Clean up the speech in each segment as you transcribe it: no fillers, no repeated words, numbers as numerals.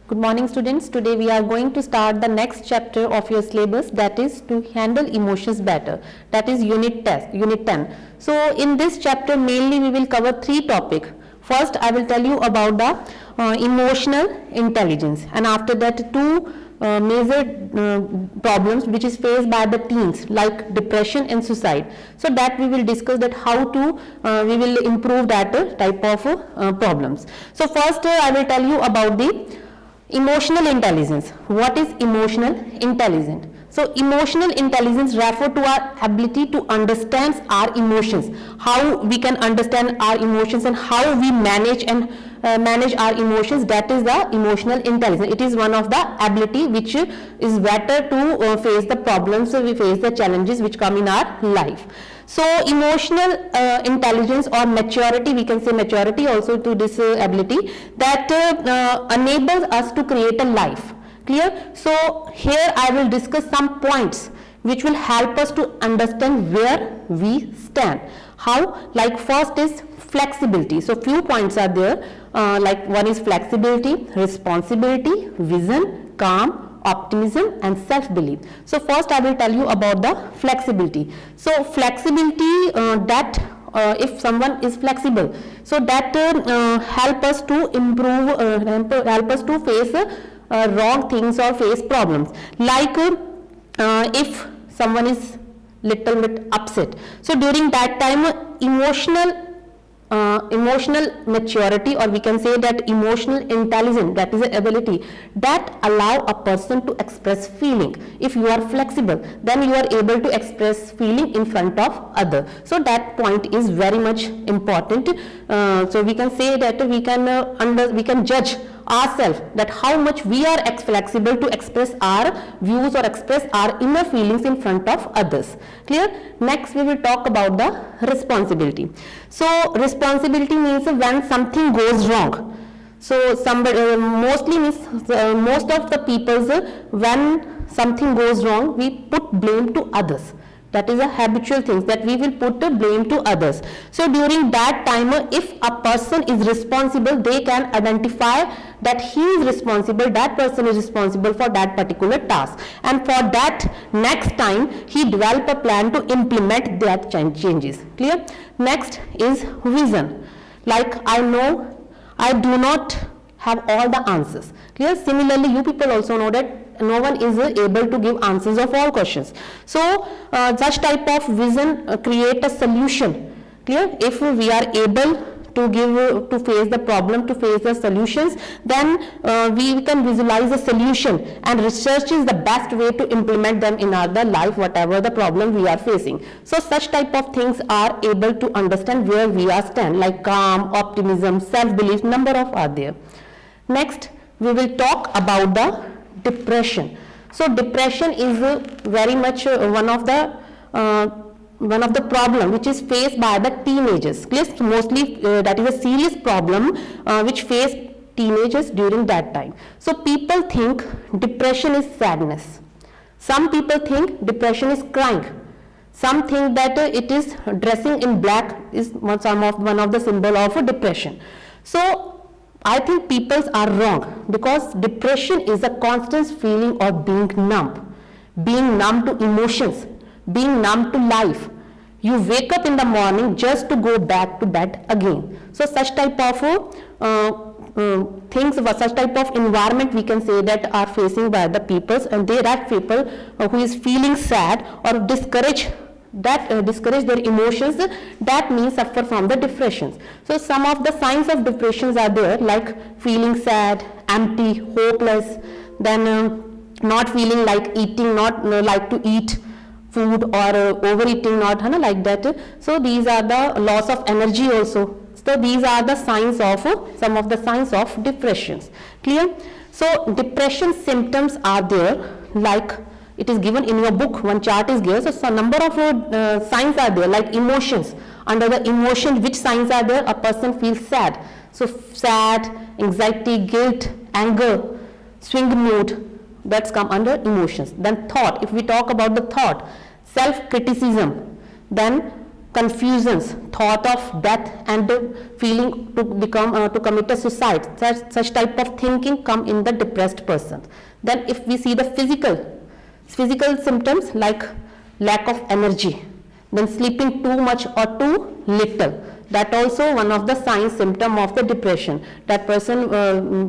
Good morning students. Today we are going to start the next chapter of your syllabus, that is to handle emotions better. That is unit 10. So in this chapter mainly we will cover three topics. First I will tell you about the emotional intelligence, and after that two major problems which is faced by the teens like depression and suicide. So that we will discuss that how to we will improve that type of problems. So first I will tell you about the emotional intelligence. What is emotional intelligence? So emotional intelligence refer to our ability to understand our emotions, how we can understand our emotions and how we manage and manage our emotions. That is the emotional intelligence. It is one of the ability which is better to face the problems, we face the challenges which come in our life. So emotional intelligence or maturity, we can say maturity also to this ability that enables us to create a life. Clear? So here I will discuss some points which will help us to understand where we stand. How? Like first is flexibility. So few points are there, like one is flexibility, responsibility, vision, calm, optimism and self-belief. So first I will tell you about the flexibility. So flexibility, that if someone is flexible, so that help us to improve, help us to face wrong things or face problems. Like if someone is little bit upset, so during that time emotional maturity, or we can say that emotional intelligence, that is an ability that allow a person to express feeling. If you are flexible, then you are able to express feeling in front of other. So that point is very much important. So we can say that we can judge ourselves that how much we are flexible to express our views or express our inner feelings in front of others. Clear? Next we will talk about the responsibility. So responsibility means when something goes wrong. So somebody mostly means most of the people, when something goes wrong, we put blame to others. That is a habitual thing, that we will put the blame to others. So during that time, if a person is responsible, they can identify that he is responsible, that person is responsible for that particular task, and for that next time he develop a plan to implement that changes. Clear? Next is vision. Like I know I do not have all the answers. Clear? Similarly, you people also know that no one is able to give answers of all questions. So such type of vision create a solution. Clear? If we are able to face the problem, to face the solutions, then we can visualize a solution, and research is the best way to implement them in our life, whatever the problem we are facing. So such type of things are able to understand where we are stand, like calm, optimism, self-belief, number of are there. Next we will talk about the depression. So depression is very much one of the problem which is faced by the teenagers. Mostly that is a serious problem which face teenagers during that time. So people think depression is sadness. Some people think depression is crying. Some think that it is dressing in black is one of the symbol of depression. So I think people are wrong, because depression is a constant feeling of being numb to emotions, being numb to life. You wake up in the morning just to go back to bed again. So such type of things, such type of environment we can say that are facing by the peoples, and they that people who is feeling sad or discouraged, that discourage their emotions, that means suffer from the depressions. So some of the signs of depressions are there, like feeling sad, empty, hopeless, then not feeling like eating, not like to eat food, or overeating, not like that. So these are the loss of energy also. So these are the signs of some of the signs of depressions. Clear? So depression symptoms are there, like it is given in your book, one chart is given. So some number of signs are there, like emotions. Under the emotion, which signs are there? A person feels sad. So sad, anxiety, guilt, anger, swing mood, that's come under emotions. Then thought, if we talk about the thought, self-criticism, then confusions, thought of death and feeling to commit a suicide. Such type of thinking come in the depressed person. Then if we see the physical symptoms like lack of energy, then sleeping too much or too little, that also one of the signs symptom of the depression. That person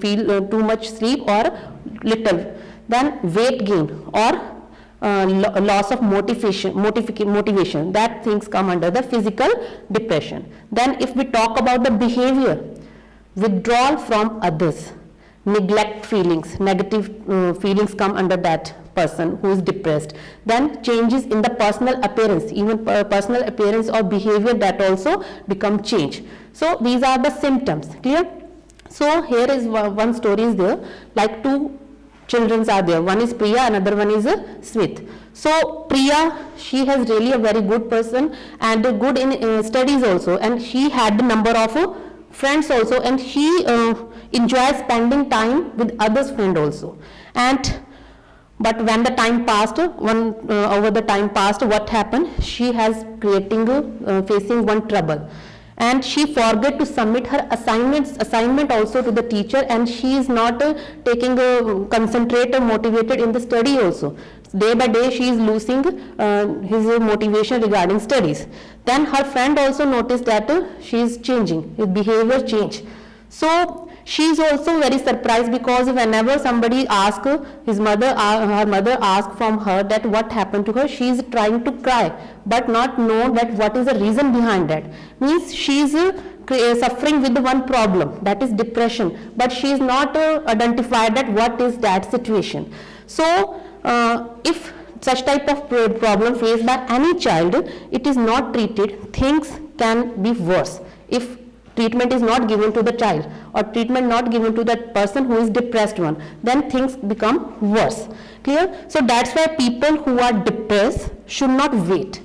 feel too much sleep or little. Then weight gain or loss of motivation, that things come under the physical depression. Then if we talk about the behavior, withdrawal from others, neglect feelings, negative feelings come under that person who is depressed. Then changes in the personal appearance, even personal appearance or behavior, that also become change. So these are the symptoms. Clear? So here is one story is there, like two children are there. One is Priya, another one is Smith. So Priya, she has really a very good person and good in studies also, and she had a number of friends also, and she enjoys spending time with others' friend also. But when the time passed, over the time passed, what happened? She has facing one trouble, and she forget to submit her assignment also to the teacher, and she is not taking concentrate or motivated in the study also. Day by day she is losing his motivation regarding studies. Then her friend also noticed that she is changing, his behavior change. So she is also very surprised, because whenever somebody asks her mother asks from her that what happened to her, she is trying to cry but not know that what is the reason behind that. Means she is suffering with one problem, that is depression, but she is not identified that what is that situation. So if such type of problem faced by any child, it is not treated, things can be worse. If treatment is not given to the child or treatment not given to that person who is depressed one, then things become worse. Clear? So that's why people who are depressed should not wait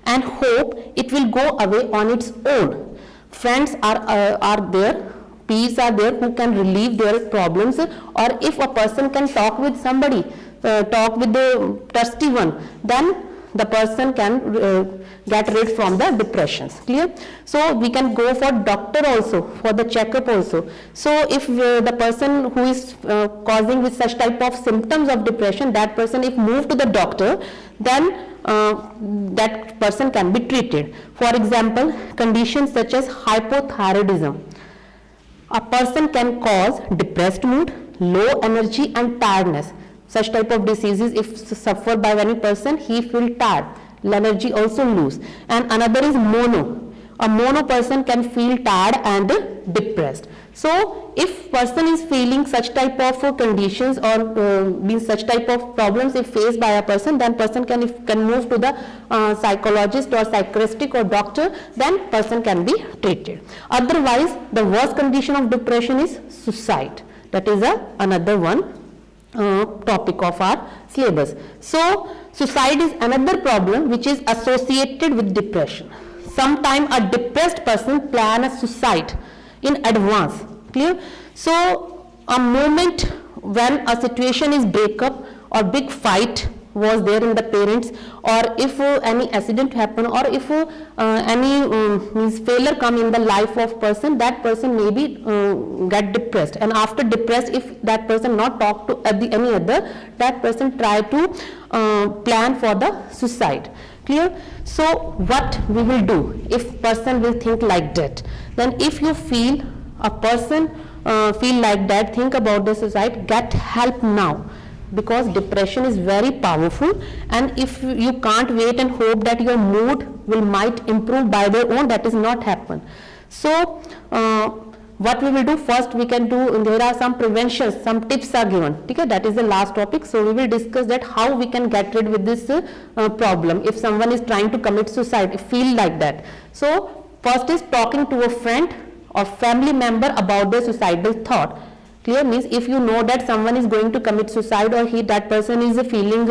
and hope it will go away on its own. Friends are there, peers are there who can relieve their problems, or if a person can talk with somebody, talk with the trusty one, then the person can get rid from the depressions. Clear? So we can go for doctor also, for the checkup also. So if the person who is causing with such type of symptoms of depression, that person if moved to the doctor, then that person can be treated. For example, conditions such as hypothyroidism. A person can cause depressed mood, low energy and tiredness. Such type of diseases, if suffered by any person, he feel tired, energy also lose. And another is mono. A mono person can feel tired and depressed. So if person is feeling such type of conditions or such type of problems if faced by a person, then person can move to the psychologist or psychiatrist or doctor, then person can be treated. Otherwise, the worst condition of depression is suicide. That is another one topic of our syllabus. So suicide is another problem which is associated with depression. Sometimes a depressed person plan a suicide in advance. Clear? So a moment when a situation is breakup or big fight was there in the parents, or if any accident happen, or if any means failure come in the life of person, that person may be get depressed, and after depressed, if that person not talk to any other, that person try to plan for the suicide. Clear? So what we will do if person will think like that? Then if you feel a person feel like that, think about the suicide, get help now, because depression is very powerful, and if you can't wait and hope that your mood might improve by their own, that is not happen. So what we will do first, we can do, there are some preventions, some tips are given. Okay, that is the last topic. So we will discuss that how we can get rid with this problem if someone is trying to commit suicide, feel like that. So first is talking to a friend or family member about the suicidal thought. Clear? Means if you know that someone is going to commit suicide, or that person is feeling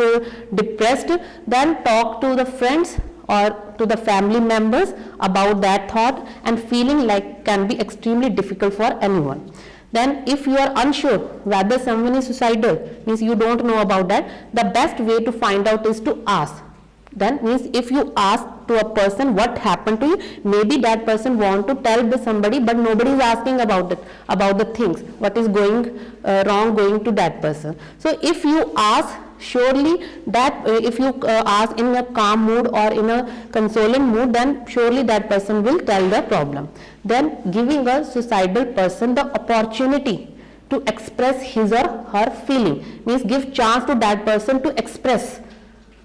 depressed, then talk to the friends or to the family members about that thought, and feeling like can be extremely difficult for anyone. Then if you are unsure whether someone is suicidal, means you don't know about that, the best way to find out is to ask. Then means if you ask to a person what happened to you. Maybe that person want to tell the somebody, but nobody is asking about it, about the things what is going wrong going to that person. So if you ask, surely that if you ask in a calm mood or in a consoling mood, then surely that person will tell the problem. Then giving a suicidal person the opportunity to express his or her feeling, means give chance to that person to express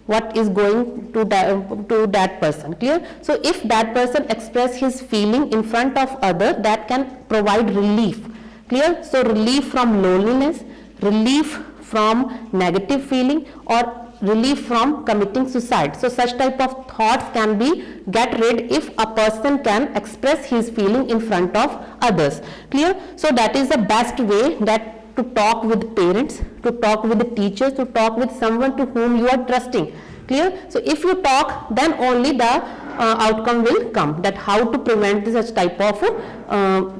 what is going to that person. Clear? So if that person express his feeling in front of other, that can provide relief. Clear? So relief from loneliness, relief from negative feeling, or relief from committing suicide. So such type of thoughts can be get rid if a person can express his feeling in front of others. Clear? So that is the best way, that to talk with parents, to talk with the teachers, to talk with someone to whom you are trusting. Clear? So if you talk, then only the outcome will come, that how to prevent such type of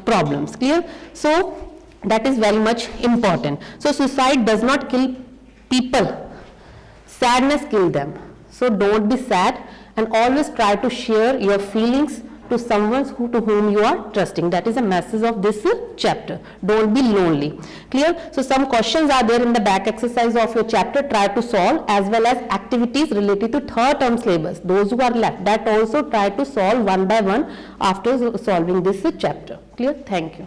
problems. Clear? So that is very much important. So suicide does not kill people, sadness kills them. So don't be sad, and always try to share your feelings to someone to whom you are trusting. That is a message of this chapter. Don't be lonely. Clear? So some questions are there in the back exercise of your chapter. Try to solve, as well as activities related to third term syllabus. Those who are left, that also try to solve one by one after solving this chapter. Clear? Thank you.